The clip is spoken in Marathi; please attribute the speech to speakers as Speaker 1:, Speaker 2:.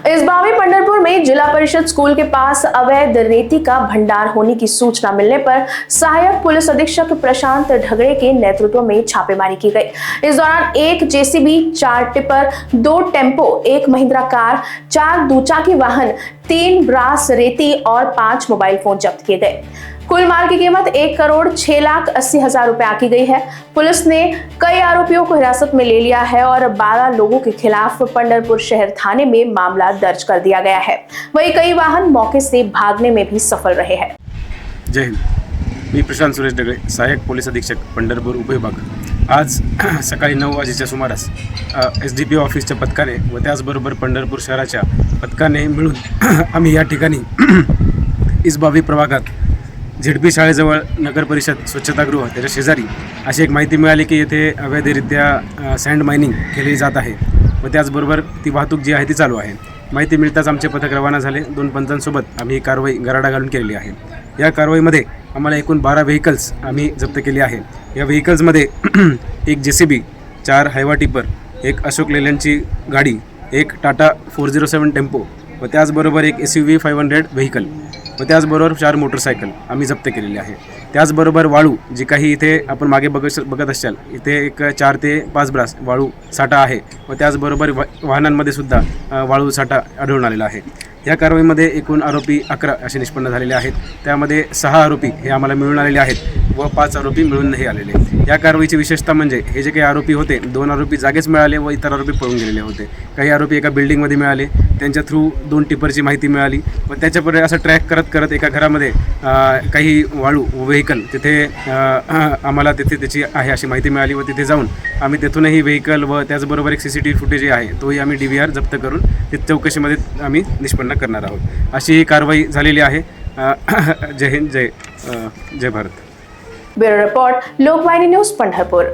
Speaker 1: इस बावी पंढरपुर में जिला परिषद स्कूल के पास अवैध रेती का भंडार होने की सूचना मिलने पर सहायक पुलिस अधीक्षक प्रशांत ढगड़े के नेतृत्व में छापेमारी की गई। इस दौरान एक JCB, 4 tipper, 2 tempo, 1 Mahindra car, 4 दुचाकी वाहन, 3 ब्रास रेती और 5 मोबाइल फोन जब्त किए गए। कुल माल की कीमत 1,06,80,000 रुपए आकी गई है। पुलिस ने कई आरोपियों को हिरासत में ले लिया है और 12 लोगों के खिलाफ पंढरपुर शहर थाने में मामला दर्ज कर दिया गया है। वहीं कई वाहन मौके से भागने में भी सफल रहे हैं।
Speaker 2: जय हिंद। मी प्रशांत सुरेश ढगळे, सहाय्यक पोलीस अधीक्षक पंढरपूर उपविभाग। आज सकाळी 9 वाजेच्या सुमारास SDPO ऑफिसच्या पथकाने व त्याचबरोबर पंढरपूर शहराच्या पथकाने मिळून आम्ही या ठिकाणी इसबावी प्रभागात झेडपी शाळेजवळ नगर परिषद स्वच्छतागृह त्याच्या शेजारी अशी एक माहिती मिळाली की येथे अवैधरित्या सँड मायनिंग केली जात आहे व त्याचबरोबर ती वाहतूक जी आहे ती चालू आहे। माहिती मिळताच आमचे पथक रवाना झाले। 2 पंचांसोबत आम्ही ही कारवाई गराडा घालून केलेली आहे। या कारवाईमध्ये आम्हाला एकूण 12 व्हेकल्स आम्ही जप्त केली आहे। या व्हेकल्समध्ये एक JCB, 4 हायवा टिपर, एक अशोक लेलँडची गाडी, एक टाटा 407 टेम्पो व त्याचबरोबर एक SUV 500 व्हेकल व त्याचबरोबर 4 मोटरसायकल आम्ही जप्त केलेली आहे। त्याचबरोबर वाळू जी काही इथे आपण मागे बघत असाल, इथे एक 4 ते 5 ब्रास वाळू साठा आहे व त्याचबरोबर वाहनांमध्ये सुद्धा वाळू साठा आढळून आलेला आहे। या कारवाईमध्ये एकूण आरोपी 11 असे निष्पन्न झालेले आहेत। त्यामध्ये 6 आरोपी हे आम्हाला मिळून आलेले आहेत व 5 आरोपी मिळून नाही आलेले। या कारवाईची विशेषता म्हणजे हे जे काही आरोपी होते, 2 आरोपी जागेच मिळाले व इतर आरोपी पळून गेलेले होते। काही आरोपी एका बिल्डिंगमध्ये मिळाले, त्यांच्या थ्रू 2 टिपरची माहिती मिळाली व त्याच्यापुढे असं ट्रॅक करत करत एका घरामध्ये काही वाळू व व्हेकल तिथे आम्हाला तिथे त्याची आहे अशी माहिती मिळाली व तिथे जाऊन आम्ही तेथूनही व्हेकल व त्याचबरोबर एक CCTV फुटेज आहे तोही आम्ही DVR जप्त करून ते चौकशीमध्ये आम्ही निष्पन्न करणार आहोत। अशी ही कारवाई झालेली आहे। जय हिंद, जय Bharat.
Speaker 1: Bureau report, Lokvahini news, Pandharpur.